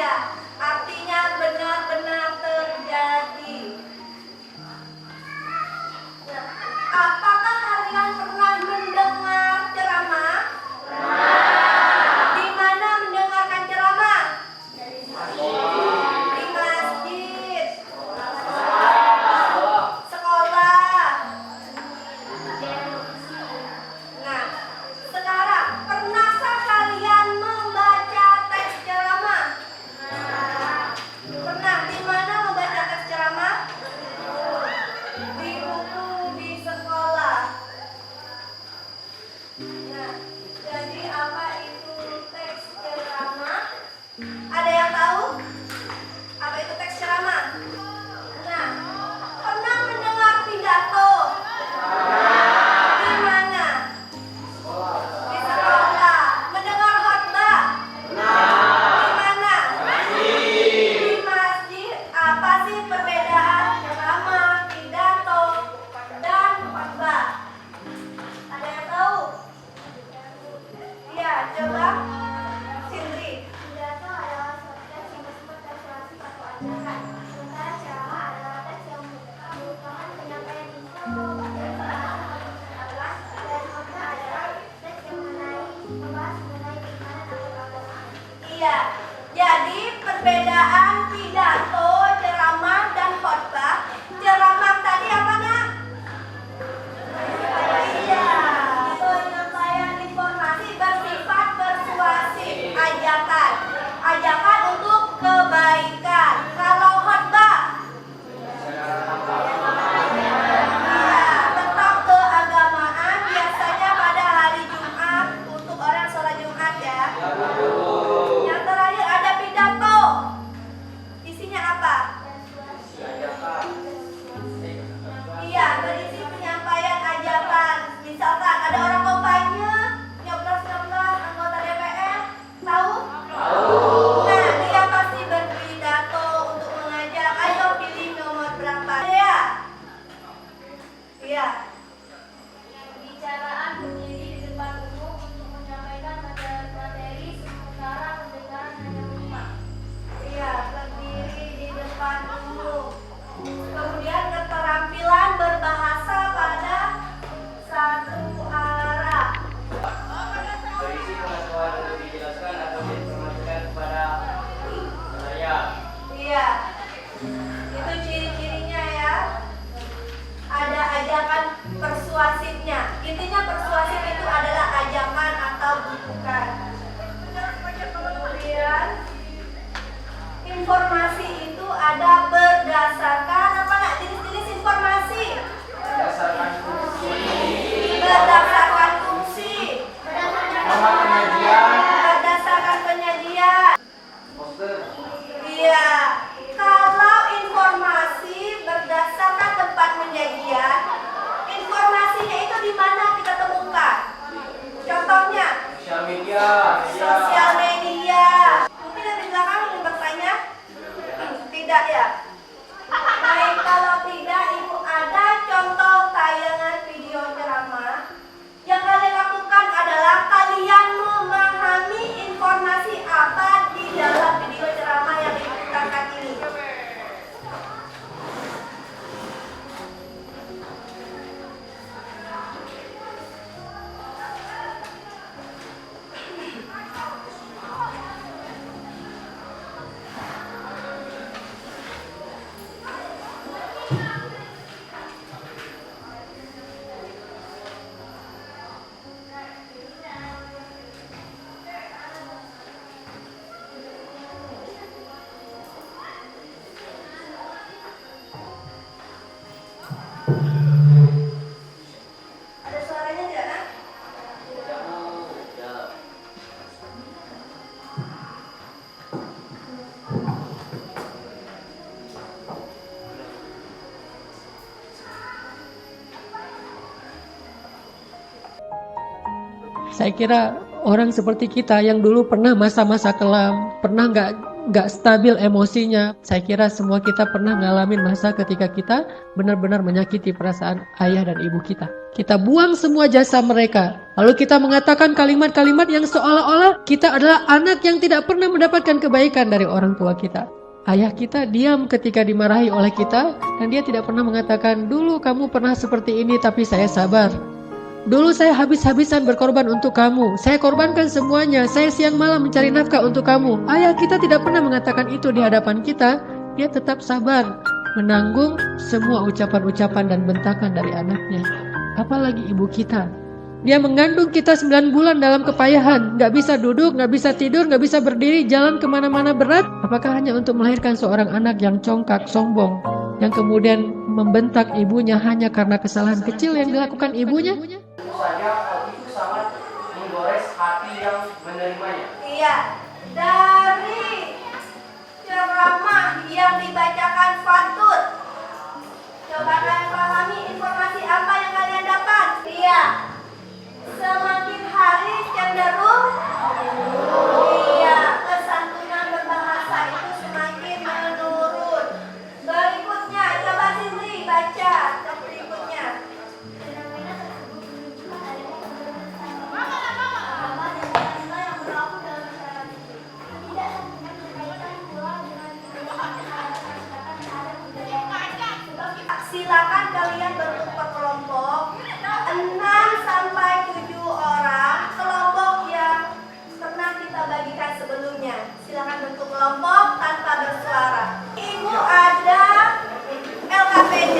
Iya, artinya benar-benar terjadi. Nah, apakah kalian pernah mendengar ceramah? Di mana mendengarkan ceramah? Di masjid, sekolah. Nah, sekarang pernahkah kalian membaca teks ceramah? Pernah. Di mana membaca teks ceramah? Di buku di sekolah. Nah, jadi apa itu teks ceramah? Ada yang tahu? Apa itu teks ceramah? Nah, pernah mendengar pidato? Di mana? Di sekolah. Mendengar khotbah? Di mana? Di masjid. Apa sih perbedaan ceramah, pidato, dan khotbah? Ada yang tahu? Iya, coba Sindri. Pidato adalah suatu teks yang bersifat persuasif atau ajakan. Sementara ceramah adalah teks yang merupakan penyampaian info dan pengetahuan. Dan khotbah adalah teks yang membahas mengenai keimanan atau keagamaan. Iya, jadi perbedaan pidato, ceramah, dan khotbah. Ceramah tadi apa, Nak? Iya, penyampaian informasi bersifat persuasif, ajakan. Ajakan untuk kebaikan. Kalau khotbah? Iya, tentang keagamaan, biasanya pada hari Jumat untuk orang sholat Jumat ya. Yang terakhir ada pidato. Isinya apa? Iya, berisi penyampaian ajakan. Misalkan ada orang kampanye, nyoblos-nyoblos anggota DPR, tahu? Nah, dia pasti berpidato untuk mengajak, ayo pilih nomor berapa. Ya? Iya. Pembicaraan berdiri di depan umum untuk menyampaikan materi sementara pendengaran hanya menyimak. Iya, berdiri di depan umum. Kemudian keterampilan berbahasa pada satu arah. Berisi pengetahuan untuk dijelaskan atau diinformasikan kepada saya. Iya, itu ciri-cirinya ya. Ada ajakan persuasifnya. Intinya persuasif itu adalah ajakan atau bukan. Kemudian informasi itu ada berdasarkan apa nak? Jenis-jenis informasi. Berdasarkan fungsi, Berdasarkan fungsi. nama penyajian, Berdasarkan penyajian. poster, Iya, kalau informasi berdasarkan tempat penyajian, informasinya itu di mana kita temukan? Contohnya, sosial media, sosial media. Mungkin yang di belakang ingin bertanya? Tidak ya? Baik, kalau tidak, Ibu ada contoh tayangan video ceramah. Yang kalian lakukan adalah kalian memahami informasi apa di dalam video ceramah yang diputarkan ini. Ada suaranya tidak, Nak? Saya kira orang seperti kita yang dulu pernah masa-masa kelam, pernah nggak stabil emosinya. Saya kira semua kita pernah ngalamin masa ketika kita benar-benar menyakiti perasaan ayah dan ibu kita. Kita buang semua jasa mereka. Lalu kita mengatakan kalimat-kalimat yang seolah-olah kita adalah anak yang tidak pernah mendapatkan kebaikan dari orang tua kita. Ayah kita diam ketika dimarahi oleh kita, dan dia tidak pernah mengatakan, dulu kamu pernah seperti ini tapi saya sabar. Dulu saya habis-habisan berkorban untuk kamu. Saya korbankan semuanya. Saya siang malam mencari nafkah untuk kamu. Ayah kita tidak pernah mengatakan itu di hadapan kita. Dia tetap sabar, menanggung semua ucapan-ucapan dan bentakan dari anaknya. Apalagi ibu kita. Dia mengandung kita 9 bulan dalam kepayahan. Gak bisa duduk, gak bisa tidur, gak bisa berdiri, jalan kemana-mana berat. Apakah hanya untuk melahirkan seorang anak yang congkak, sombong, yang kemudian membentak ibunya hanya karena kesalahan kecil yang dilakukan ibunya? Tentu saja hal itu sangat menggores hati yang menerimanya. Iya, dari ceramah yang dibacakan Fatur, coba kalian pahami informasi apa yang kalian dapat. Iya, semakin hari cenderung, iya, kesantunan berbahasa itu semakin menurun. Berikutnya, coba Sindri baca yang berikutnya. Fenomena tersebut menunjukkan adanya penurunan agama dan nilai yang berlaku dalam masyarakat itu. Tidak satunya berkaitan pula dengan masyarakat terhadap budaya. Silakan kalian bentuk per kelompok 6 sampai 7 orang, kelompok yang pernah kita bagikan sebelumnya. Silakan bentuk kelompok tanpa bersuara. Ibu ada LKPD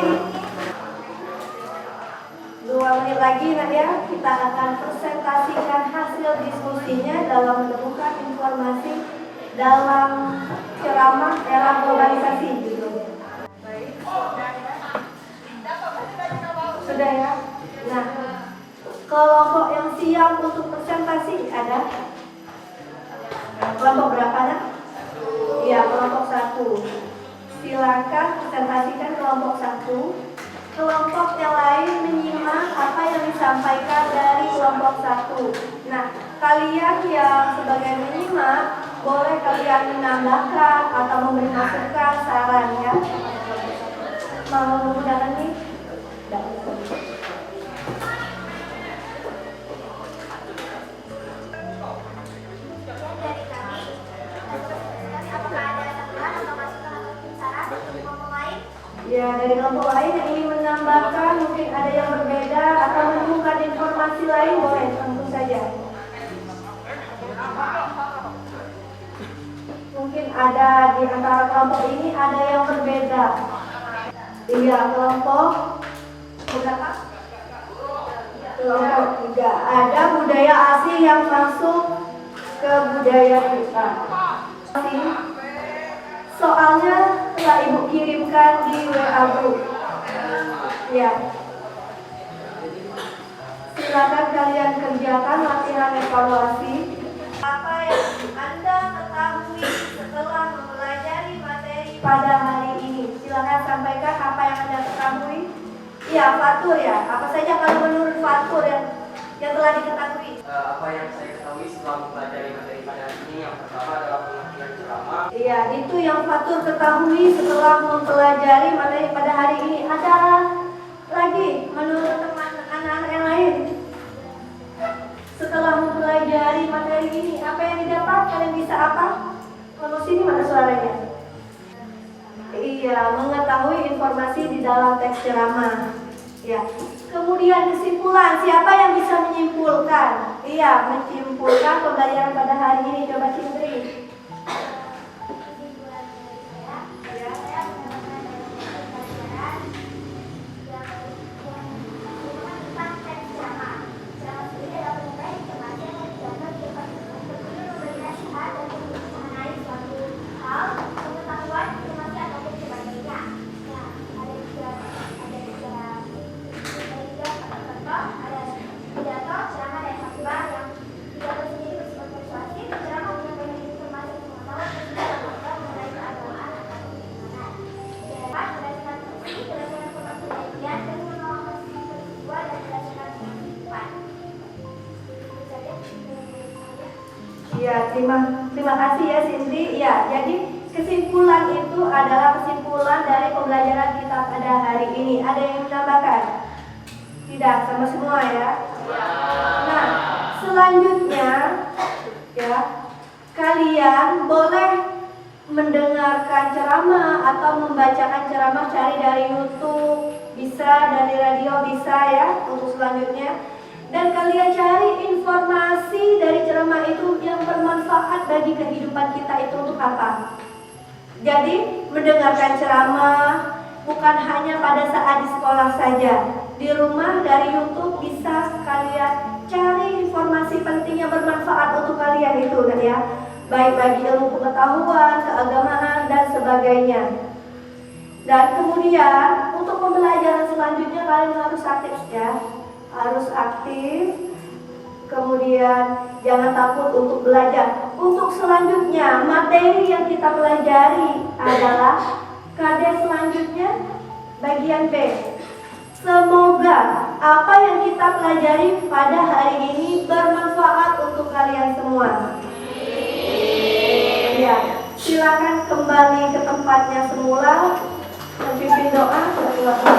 ini 2 menit lagi Nadia, kita akan presentasikan hasil diskusinya dalam menemukan informasi dalam ceramah era globalisasi judulnya. Baik, sudah ya. Nah, kelompok yang siap untuk presentasi ada kelompok berapa nak? Iya, kelompok 1. Silakan presentasikan kelompok 1. Kelompok yang lain menyimak apa yang disampaikan dari kelompok 1. Nah, kalian yang sebagai menyimak boleh kalian menambahkan atau memberi masukan saran ya. Mau menggunakan nih? Dari kami, apakah ada tambahan atau masukan atau saran dari kelompok lain? Ya, dari kelompok lain yang ingin menambahkan, mungkin ada yang berbeda atau menemukan informasi lain, boleh tentu saja. Mungkin ada di antara kelompok ini ada yang berbeda. Iya, kelompok berapa? Kelompok 3. Ada budaya asing yang masuk ke budaya kita. Soalnya telah Ibu kirimkan di WA group. Ya. Silakan kalian kerjakan latihan evaluasi. Apa yang Anda ketahui setelah mempelajari materi pada hari ini? Silakan sampaikan apa yang Anda ketahui. Iya, Fatur ya. Apa saja kalau menurut Fatur yang telah diketahui? Apa yang saya ketahui setelah mempelajari materi pada hari ini, yang pertama adalah pengertian ceramah. Iya, itu yang Fatur ketahui setelah mempelajari materi pada hari ini. Ada lagi menurut teman anak-anak yang lain? Setelah mempelajari materi ini, apa yang didapat? Kalian bisa apa? Kalau sini mana suaranya? Iya, mengetahui informasi di dalam teks ceramah. Ya. Kemudian kesimpulan, siapa yang bisa menyimpulkan? Iya, menyimpulkan pembelajaran pada hari ini. Coba Cindri. Ya, terima kasih ya Cindy. Ya, jadi kesimpulan itu adalah kesimpulan dari pembelajaran kita pada hari ini. Ada yang menambahkan? Tidak, sama semua ya. Nah, selanjutnya ya, kalian boleh mendengarkan ceramah atau membacakan ceramah, cari dari YouTube, bisa dari radio, bisa ya untuk selanjutnya. Dan kalian cari informasi dari ceramah itu yang bermanfaat bagi kehidupan kita itu untuk apa? Jadi mendengarkan ceramah bukan hanya pada saat di sekolah saja. Di rumah dari YouTube bisa kalian cari informasi penting yang bermanfaat untuk kalian itu ya. Baik bagi ilmu pengetahuan, keagamaan dan sebagainya. Dan kemudian untuk pembelajaran selanjutnya kalian harus aktif ya. Harus aktif. Kemudian jangan takut untuk belajar. Untuk selanjutnya materi yang kita pelajari adalah KD selanjutnya bagian B. Semoga apa yang kita pelajari pada hari ini bermanfaat untuk kalian semua. Ya, silakan kembali ke tempatnya semula. Memimpin doa silakan.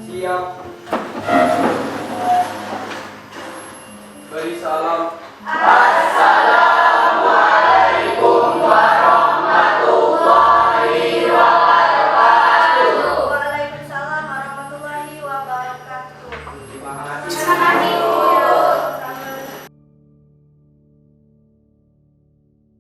Siap.